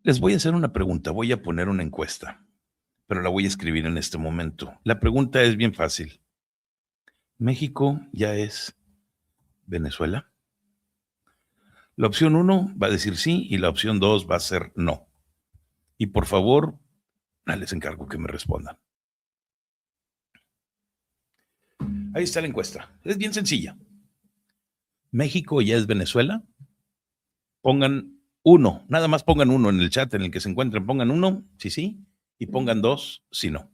Les voy a hacer una pregunta, voy a poner una encuesta, pero la voy a escribir en este momento. La pregunta es bien fácil. ¿México ya es Venezuela? La opción 1 va a decir sí y la opción 2 va a ser no. Y por favor, les encargo que me respondan. Ahí está la encuesta. Es bien sencilla. ¿México ya es Venezuela? Pongan 1, nada más pongan 1 en el chat en el que se encuentren. Pongan 1, sí, sí, y pongan 2, si no.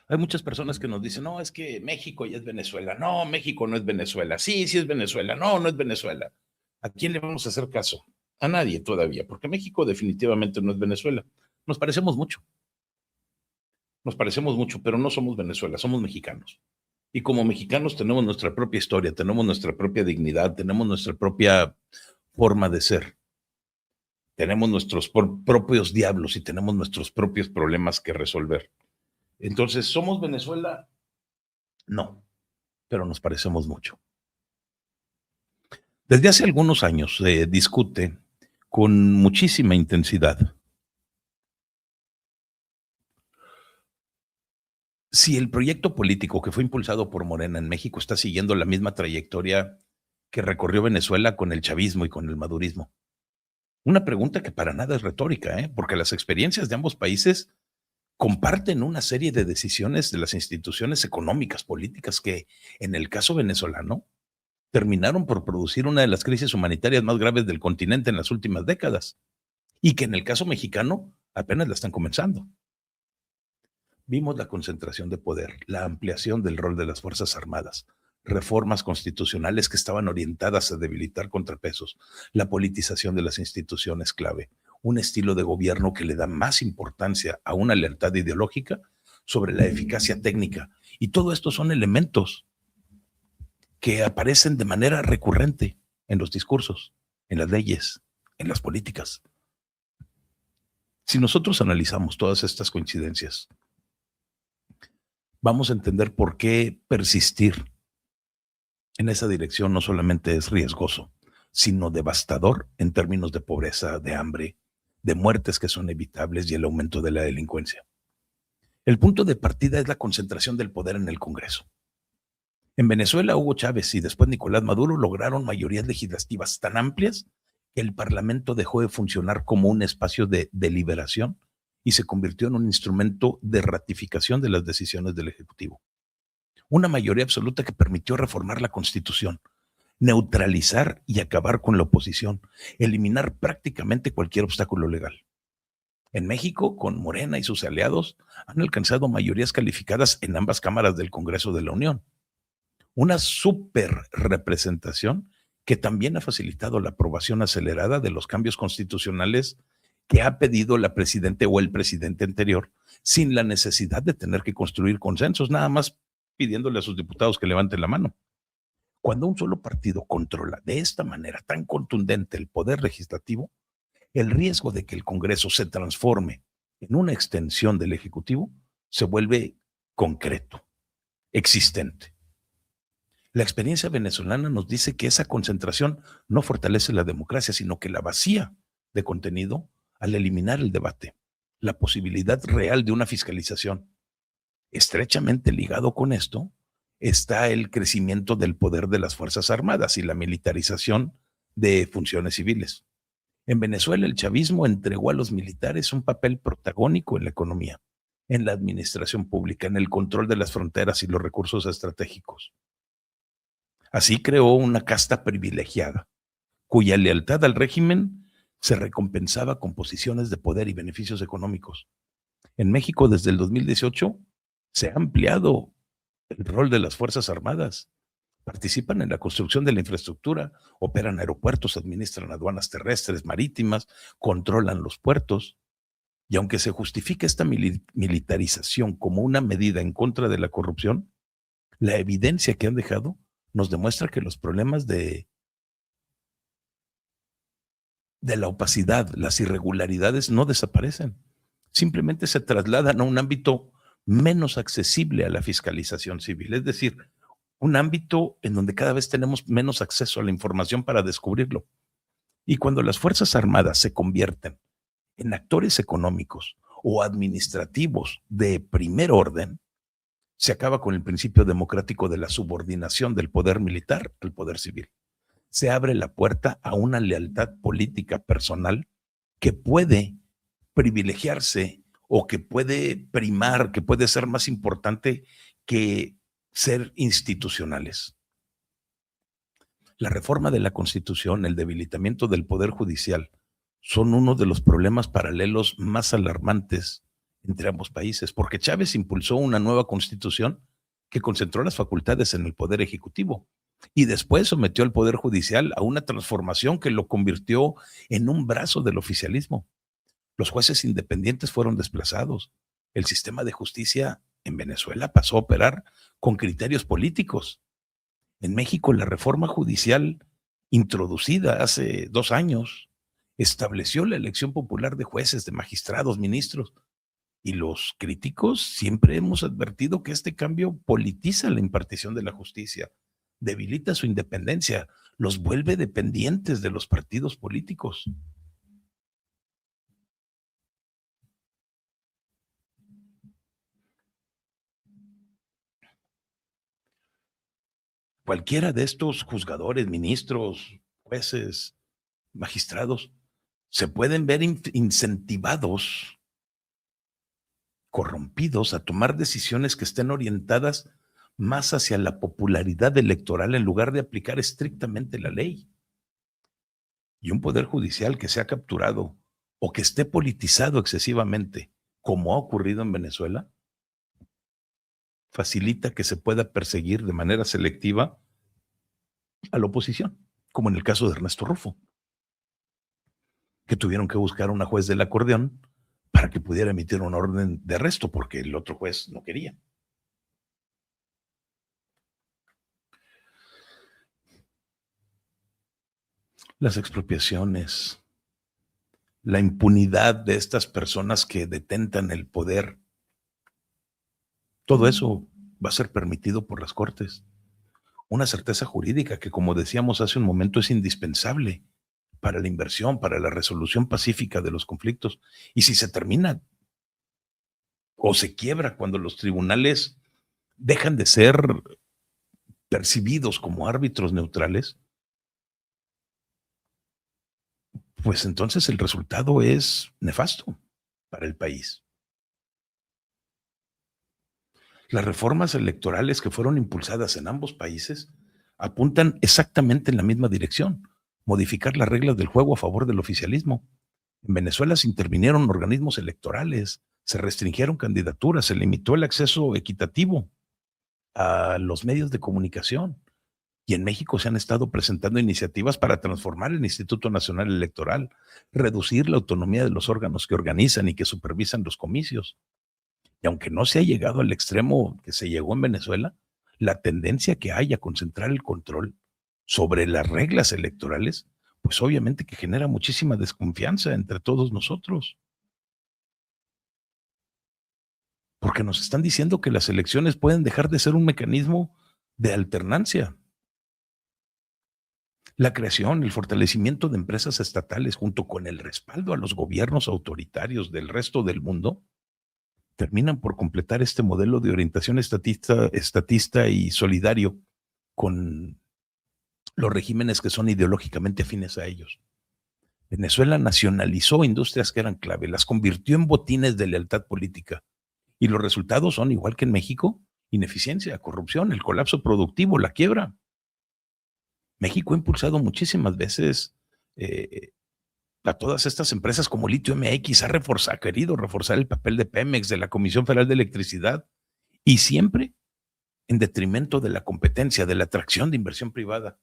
Hay muchas personas que nos dicen, no, es que México ya es Venezuela. No, México no es Venezuela. Sí, sí es Venezuela. No, no es Venezuela. ¿A quién le vamos a hacer caso? A nadie todavía, porque México definitivamente no es Venezuela. Nos parecemos mucho. Nos parecemos mucho, pero no somos Venezuela, somos mexicanos. Y como mexicanos tenemos nuestra propia historia, tenemos nuestra propia dignidad, tenemos nuestra propia forma de ser. Tenemos nuestros propios diablos y tenemos nuestros propios problemas que resolver. Entonces, ¿somos Venezuela? No, pero nos parecemos mucho. Desde hace algunos años se discute con muchísima intensidad si el proyecto político que fue impulsado por Morena en México está siguiendo la misma trayectoria que recorrió Venezuela con el chavismo y con el madurismo. Una pregunta que para nada es retórica, porque las experiencias de ambos países comparten una serie de decisiones de las instituciones económicas, políticas, que en el caso venezolano terminaron por producir una de las crisis humanitarias más graves del continente en las últimas décadas, y que en el caso mexicano apenas la están comenzando. Vimos la concentración de poder, la ampliación del rol de las Fuerzas Armadas, reformas constitucionales que estaban orientadas a debilitar contrapesos, la politización de las instituciones clave, un estilo de gobierno que le da más importancia a una lealtad ideológica sobre la eficacia técnica. Y todo esto son elementos que aparecen de manera recurrente en los discursos, en las leyes, en las políticas. Si nosotros analizamos todas estas coincidencias, vamos a entender por qué persistir en esa dirección no solamente es riesgoso, sino devastador en términos de pobreza, de hambre, de muertes que son evitables y el aumento de la delincuencia. El punto de partida es la concentración del poder en el Congreso. En Venezuela, Hugo Chávez y después Nicolás Maduro lograron mayorías legislativas tan amplias que el Parlamento dejó de funcionar como un espacio de deliberación y se convirtió en un instrumento de ratificación de las decisiones del Ejecutivo. Una mayoría absoluta que permitió reformar la Constitución, neutralizar y acabar con la oposición, eliminar prácticamente cualquier obstáculo legal. En México, con Morena y sus aliados, han alcanzado mayorías calificadas en ambas cámaras del Congreso de la Unión. Una superrepresentación que también ha facilitado la aprobación acelerada de los cambios constitucionales que ha pedido la presidente o el presidente anterior, sin la necesidad de tener que construir consensos, nada más pidiéndole a sus diputados que levanten la mano. Cuando un solo partido controla de esta manera tan contundente el poder legislativo, el riesgo de que el Congreso se transforme en una extensión del Ejecutivo se vuelve concreto, existente. La experiencia venezolana nos dice que esa concentración no fortalece la democracia, sino que la vacía de contenido al eliminar el debate, la posibilidad real de una fiscalización. Estrechamente ligado con esto está el crecimiento del poder de las Fuerzas Armadas y la militarización de funciones civiles. En Venezuela, el chavismo entregó a los militares un papel protagónico en la economía, en la administración pública, en el control de las fronteras y los recursos estratégicos. Así creó una casta privilegiada, cuya lealtad al régimen se recompensaba con posiciones de poder y beneficios económicos. En México, desde el 2018, se ha ampliado el rol de las Fuerzas Armadas. Participan en la construcción de la infraestructura, operan aeropuertos, administran aduanas terrestres, marítimas, controlan los puertos. Y aunque se justifica esta militarización como una medida en contra de la corrupción, la evidencia que han dejado nos demuestra que los problemas de la opacidad, las irregularidades no desaparecen. Simplemente se trasladan a un ámbito menos accesible a la fiscalización civil. Es decir, un ámbito en donde cada vez tenemos menos acceso a la información para descubrirlo. Y cuando las Fuerzas Armadas se convierten en actores económicos o administrativos de primer orden, se acaba con el principio democrático de la subordinación del poder militar al poder civil. Se abre la puerta a una lealtad política personal que puede privilegiarse o que puede primar, que puede ser más importante que ser institucionales. La reforma de la Constitución, el debilitamiento del Poder Judicial, son uno de los problemas paralelos más alarmantes entre ambos países, porque Chávez impulsó una nueva Constitución que concentró las facultades en el Poder Ejecutivo y después sometió al Poder Judicial a una transformación que lo convirtió en un brazo del oficialismo. Los jueces independientes fueron desplazados. El sistema de justicia en Venezuela pasó a operar con criterios políticos. En México, la reforma judicial introducida hace 2 años estableció la elección popular de jueces, de magistrados, ministros, y los críticos siempre hemos advertido que este cambio politiza la impartición de la justicia, debilita su independencia, los vuelve dependientes de los partidos políticos. Cualquiera de estos juzgadores, ministros, jueces, magistrados, se pueden ver incentivados, corrompidos a tomar decisiones que estén orientadas más hacia la popularidad electoral en lugar de aplicar estrictamente la ley. Y un poder judicial que sea capturado o que esté politizado excesivamente, como ha ocurrido en Venezuela, facilita que se pueda perseguir de manera selectiva a la oposición, como en el caso de Ernesto Rufo, que tuvieron que buscar una juez del acordeón para que pudiera emitir una orden de arresto porque el otro juez no quería. Las expropiaciones, la impunidad de estas personas que detentan el poder, todo eso va a ser permitido por las cortes. Una certeza jurídica que, como decíamos hace un momento, es indispensable para la inversión, para la resolución pacífica de los conflictos. Y si se termina o se quiebra cuando los tribunales dejan de ser percibidos como árbitros neutrales, pues entonces el resultado es nefasto para el país. Las reformas electorales que fueron impulsadas en ambos países apuntan exactamente en la misma dirección, modificar las reglas del juego a favor del oficialismo. En Venezuela se intervinieron organismos electorales, se restringieron candidaturas, se limitó el acceso equitativo a los medios de comunicación. Y en México se han estado presentando iniciativas para transformar el Instituto Nacional Electoral, reducir la autonomía de los órganos que organizan y que supervisan los comicios. Y aunque no se ha llegado al extremo que se llegó en Venezuela, la tendencia que hay a concentrar el control sobre las reglas electorales, pues obviamente que genera muchísima desconfianza entre todos nosotros, porque nos están diciendo que las elecciones pueden dejar de ser un mecanismo de alternancia. La creación, el fortalecimiento de empresas estatales junto con el respaldo a los gobiernos autoritarios del resto del mundo terminan por completar este modelo de orientación estatista y solidario con los regímenes que son ideológicamente afines a ellos. Venezuela nacionalizó industrias que eran clave, las convirtió en botines de lealtad política y los resultados son, igual que en México, ineficiencia, corrupción, el colapso productivo, la quiebra. México ha impulsado muchísimas veces a todas estas empresas como Litio MX, ha querido reforzar el papel de Pemex, de la Comisión Federal de Electricidad, y siempre en detrimento de la competencia, de la atracción de inversión privada.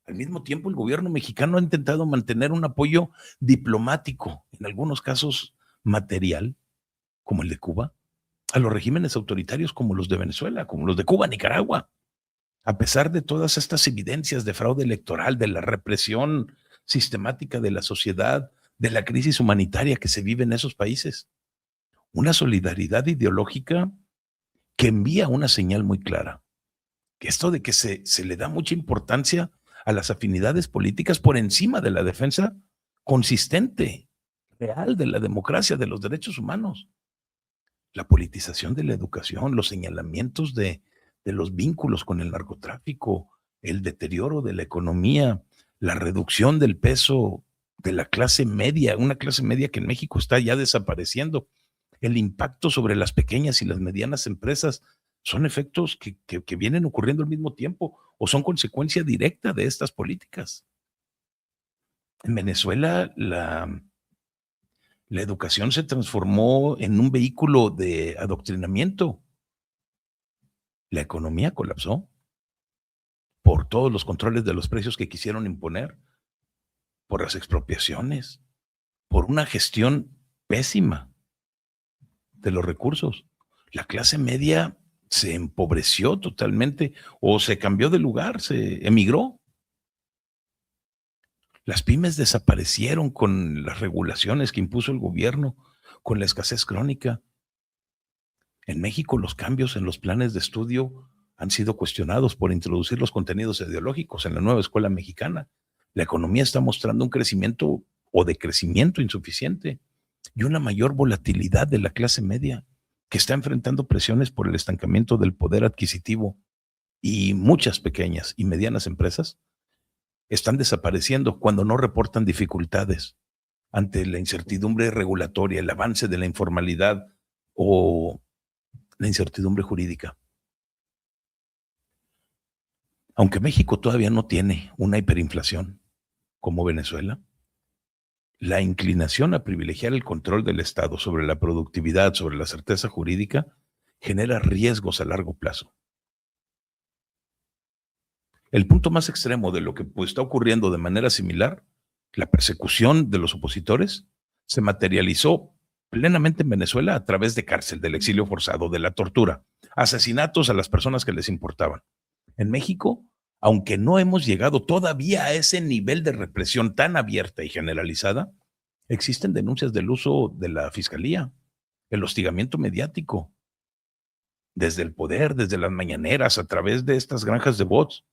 Al mismo tiempo, el gobierno mexicano ha intentado mantener un apoyo diplomático, en algunos casos material, como el de Cuba, a los regímenes autoritarios como los de Venezuela, como los de Cuba, Nicaragua. A pesar de todas estas evidencias de fraude electoral, de la represión sistemática de la sociedad, de la crisis humanitaria que se vive en esos países. Una solidaridad ideológica que envía una señal muy clara. que esto de que se le da mucha importancia a las afinidades políticas por encima de la defensa consistente, real de la democracia, de los derechos humanos. La politización de la educación, los señalamientos de los vínculos con el narcotráfico, el deterioro de la economía, la reducción del peso de la clase media, una clase media que en México está ya desapareciendo, el impacto sobre las pequeñas y las medianas empresas, son efectos que vienen ocurriendo al mismo tiempo o son consecuencia directa de estas políticas. En Venezuela, la educación se transformó en un vehículo de adoctrinamiento. La economía colapsó por todos los controles de los precios que quisieron imponer, por las expropiaciones, por una gestión pésima de los recursos. La clase media se empobreció totalmente o se cambió de lugar, se emigró. Las pymes desaparecieron con las regulaciones que impuso el gobierno, con la escasez crónica. En México, los cambios en los planes de estudio han sido cuestionados por introducir los contenidos ideológicos en la nueva escuela mexicana. La economía está mostrando un crecimiento o decrecimiento insuficiente y una mayor volatilidad de la clase media, que está enfrentando presiones por el estancamiento del poder adquisitivo, y muchas pequeñas y medianas empresas están desapareciendo cuando no reportan dificultades ante la incertidumbre regulatoria, el avance de la informalidad o la incertidumbre jurídica. Aunque México todavía no tiene una hiperinflación como Venezuela, la inclinación a privilegiar el control del Estado sobre la productividad, sobre la certeza jurídica, genera riesgos a largo plazo. El punto más extremo de lo que está ocurriendo de manera similar, la persecución de los opositores, se materializó plenamente en Venezuela a través de cárcel, del exilio forzado, de la tortura, asesinatos a las personas que les importaban. En México, aunque no hemos llegado todavía a ese nivel de represión tan abierta y generalizada, existen denuncias del uso de la fiscalía, el hostigamiento mediático, desde el poder, desde las mañaneras, a través de estas granjas de bots.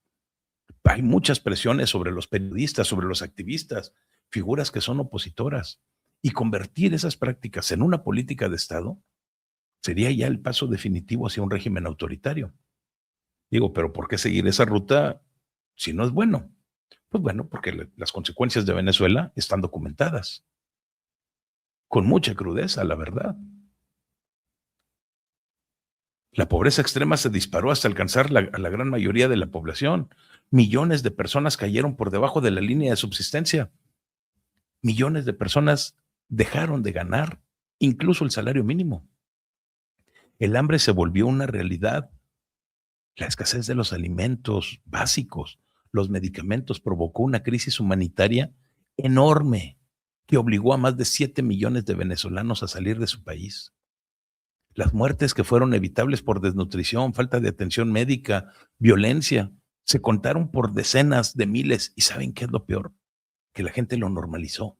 Hay muchas presiones sobre los periodistas, sobre los activistas, figuras que son opositoras. Y convertir esas prácticas en una política de Estado sería ya el paso definitivo hacia un régimen autoritario. Digo, pero ¿por qué seguir esa ruta si no es bueno? Pues bueno, porque las consecuencias de Venezuela están documentadas, con mucha crudeza, la verdad. La pobreza extrema se disparó hasta alcanzar a la gran mayoría de la población. Millones de personas cayeron por debajo de la línea de subsistencia. Millones de personas dejaron de ganar incluso el salario mínimo. El hambre se volvió una realidad. La escasez de los alimentos básicos, los medicamentos, provocó una crisis humanitaria enorme que obligó a más de 7 millones de venezolanos a salir de su país. Las muertes que fueron evitables por desnutrición, falta de atención médica, violencia, se contaron por decenas de miles. ¿Y saben qué es lo peor? Que la gente lo normalizó.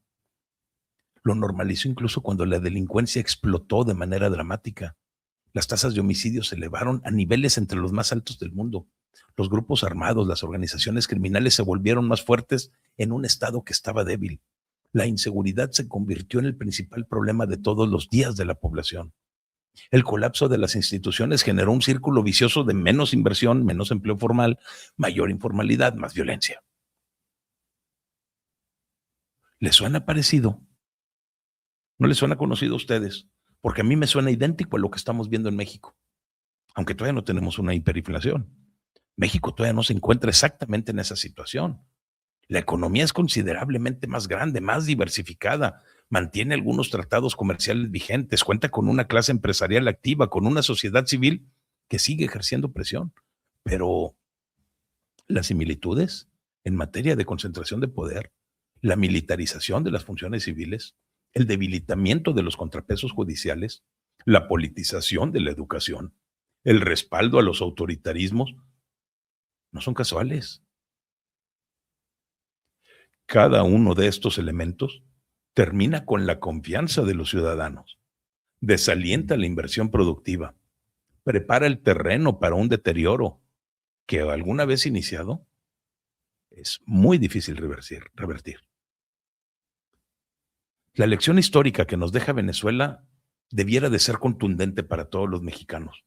Lo normalizó incluso cuando la delincuencia explotó de manera dramática. Las tasas de homicidios se elevaron a niveles entre los más altos del mundo. Los grupos armados, las organizaciones criminales se volvieron más fuertes en un estado que estaba débil. La inseguridad se convirtió en el principal problema de todos los días de la población. El colapso de las instituciones generó un círculo vicioso de menos inversión, menos empleo formal, mayor informalidad, más violencia. ¿Les suena parecido? ¿No les suena conocido a ustedes? Porque a mí me suena idéntico a lo que estamos viendo en México, aunque todavía no tenemos una hiperinflación. México todavía no se encuentra exactamente en esa situación. La economía es considerablemente más grande, más diversificada, mantiene algunos tratados comerciales vigentes, cuenta con una clase empresarial activa, con una sociedad civil que sigue ejerciendo presión. Pero las similitudes en materia de concentración de poder, la militarización de las funciones civiles, el debilitamiento de los contrapesos judiciales, la politización de la educación, el respaldo a los autoritarismos, no son casuales. Cada uno de estos elementos termina con la confianza de los ciudadanos, desalienta la inversión productiva, prepara el terreno para un deterioro que alguna vez iniciado es muy difícil revertir. La lección histórica que nos deja Venezuela debiera de ser contundente para todos los mexicanos.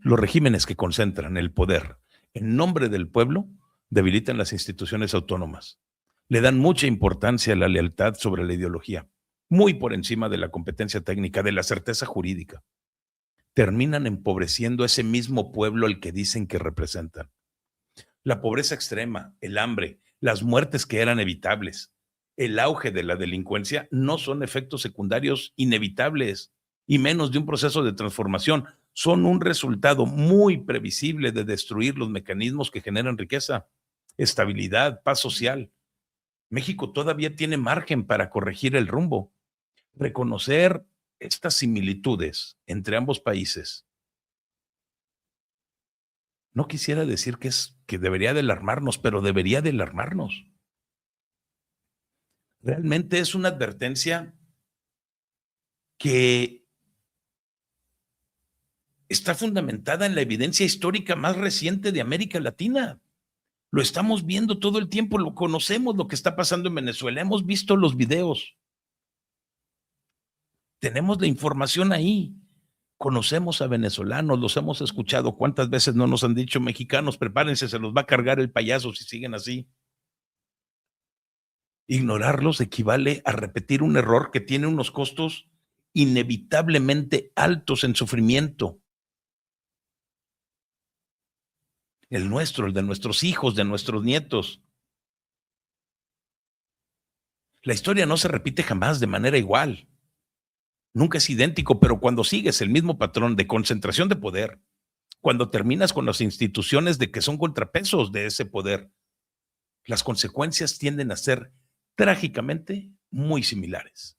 Los regímenes que concentran el poder en nombre del pueblo debilitan las instituciones autónomas. Le dan mucha importancia a la lealtad sobre la ideología, muy por encima de la competencia técnica, de la certeza jurídica. Terminan empobreciendo a ese mismo pueblo al que dicen que representan. La pobreza extrema, el hambre, las muertes que eran evitables, el auge de la delincuencia no son efectos secundarios inevitables y menos de un proceso de transformación. Son un resultado muy previsible de destruir los mecanismos que generan riqueza, estabilidad, paz social. México todavía tiene margen para corregir el rumbo. Reconocer estas similitudes entre ambos países no quisiera decir que debería de alarmarnos, pero debería de alarmarnos. Realmente es una advertencia que está fundamentada en la evidencia histórica más reciente de América Latina. Lo estamos viendo todo el tiempo, lo conocemos lo que está pasando en Venezuela, hemos visto los videos, tenemos la información ahí, conocemos a venezolanos, los hemos escuchado. ¿Cuántas veces no nos han dicho mexicanos, prepárense, se los va a cargar el payaso si siguen así? Ignorarlos equivale a repetir un error que tiene unos costos inevitablemente altos en sufrimiento. El nuestro, el de nuestros hijos, de nuestros nietos. La historia no se repite jamás de manera igual. Nunca es idéntico, pero cuando sigues el mismo patrón de concentración de poder, cuando terminas con las instituciones de que son contrapesos de ese poder, las consecuencias tienden a ser trágicamente muy similares.